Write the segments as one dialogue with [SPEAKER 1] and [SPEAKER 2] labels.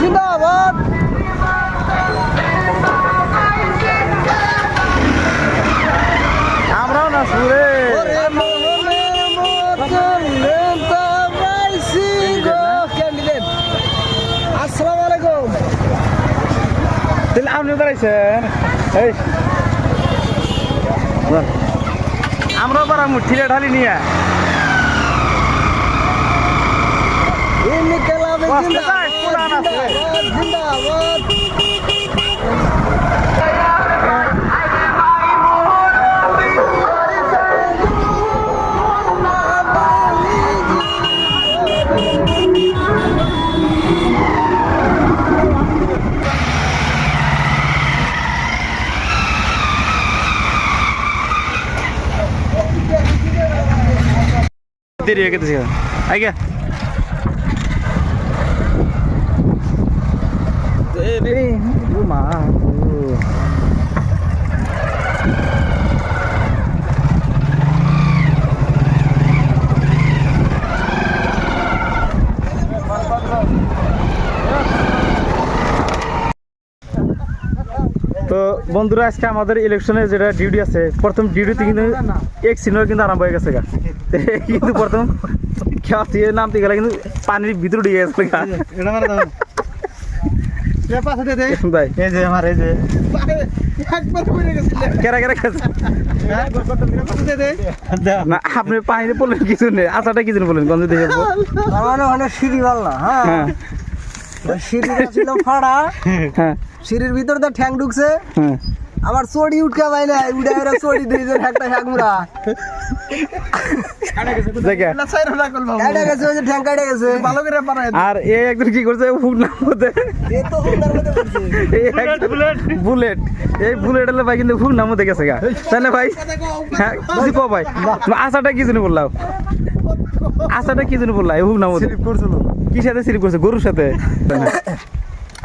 [SPEAKER 1] জিন্দাবাদ।
[SPEAKER 2] আমরাও না সুরে
[SPEAKER 1] ক্যান্ডিডেট আসসালামু আলাইকুম।
[SPEAKER 2] তাহলে আপনি দাঁড়াইছেন এই আমরাও পারা মুঠিরে ঢালি নিয়ে
[SPEAKER 1] জিন্দাবাদ।
[SPEAKER 2] দেরি হয়ে গেছে আগে মা তো বন্ধুরা আজকে আমাদের ইলেকশনের যেটা ডিউটি আছে প্রথম ডিউটিতে কিন্তু এক সিনিয়র কিন্তু আরম্ভ হয়ে গেছে গা কিন্তু প্রথম খেলা থেকে নামতে গেলে কিন্তু পানির ভিতরে ঢুকে গেছে গা আপনি পানিতে পড়লেন কিছু নেই আশাটা কিছু বললেন গন্ধ দেখে
[SPEAKER 1] অনেক সিঁড়ি পাল্লা। হ্যাঁ সিঁড়িটা ছিল ফাড়া।
[SPEAKER 2] হ্যাঁ
[SPEAKER 1] সিঁড়ির ভিতর দিয়ে ঠ্যাং ঢুকছে।
[SPEAKER 2] হ্যাঁ
[SPEAKER 1] আমার চড়ি উঠকা পাই না উঠে চড়ি দিয়েছে একটা হ্যাংরা ঠ্যাং কাটে গেছে ভালো করে।
[SPEAKER 2] আর এ একজন কি করছে বুলেট এই বুলেট হলে ভাই কিন্তু ফুল নামও দেখেছে গা তাহলে ভাই হ্যাঁ কিছু কো ভাই আশাটা কি জন্য বললাম আশাটা কি জন্য বললাম এই হুক নামও কি সাথে স্লিপ করছে গরুর সাথে।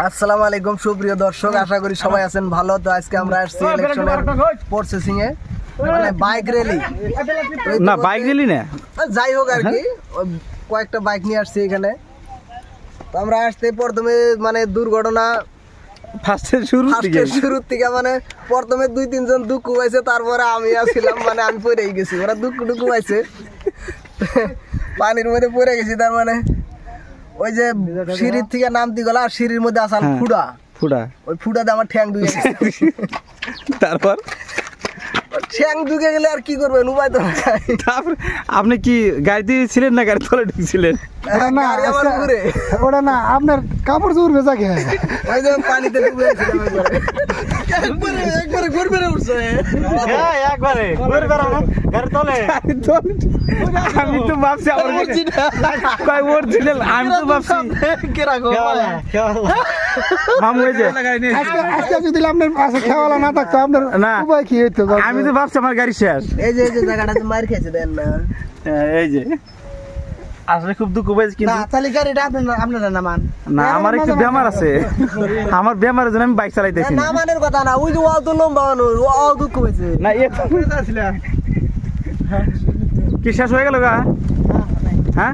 [SPEAKER 1] আসসালামু আলাইকুম সুপ্রিয় দর্শক, আশা করি সবাই আছেন ভালো। তো আজকে আমরা আসছি ইলেকশনের প্রসেসিং এ, মানে বাইক র্যালি
[SPEAKER 2] না বাইক র্যালি না
[SPEAKER 1] যাই হোক আর কি কয়েকটা বাইক নিয়ে আসছি এখানে। তো আমরা আসতে প্রথমে মানে দুর্ঘটনা
[SPEAKER 2] ফার্স্টের
[SPEAKER 1] শুরুর থেকে মানে প্রথমে 2-3 জন দুঃখ পাইছে, তারপরে আমি আসছিলাম মানে আমি পড়েই গেছি, ওরা দুঃখ পাইছে পানির মধ্যে পড়ে গেছি। তার মানে ওই যে সিঁড়ির থেকে নামতে গেল আর সিঁড়ির মধ্যে আসাল ফুটা ওই ফুটাতে আমার ঠ্যাং ঢুকে গেছে।
[SPEAKER 2] তারপর
[SPEAKER 1] ঠ্যাং ঢুকে গেলে আর কি করবেন উপায় তো নাই।
[SPEAKER 2] তারপর আপনি কি গাড়িতে ছিলেন না গাড়ি তলে ঢুকছিলেন?
[SPEAKER 1] ওটা না আপনার কাপড় চোপড় ভেজা খেয়ে ওই যে পানিতে ডুবে গেছিলাম একবারে ঘুরবে উঠছে
[SPEAKER 2] একবারে গাড়ি তলে আমি তো ভাবছি আমি তো ভাবছি মামু এই যে
[SPEAKER 1] আজকে যদি আপনার পাশে খেওয়ালা না থাকতো আপনার
[SPEAKER 2] না
[SPEAKER 1] উপায় কি হইতো?
[SPEAKER 2] আমি তো ভাবছি আমার গাড়ি শেষ।
[SPEAKER 1] এই যে জায়গাটাতে মার খেয়েছে দেন না
[SPEAKER 2] এই যে আসলে খুব দুঃখ পাইছি কিন্তু
[SPEAKER 1] তাহলে গাড়িটা আপনারা নামান
[SPEAKER 2] না আমার একটু বেমার আছে, আমার বেমারের জন্য আমি বাইক চালাইতেছি
[SPEAKER 1] না মানের কথা না। ওই যে অত লম্বা মানুষ ও দুঃখ পাইছে
[SPEAKER 2] না কি শেষ হয়ে গেল গা? হ্যাঁ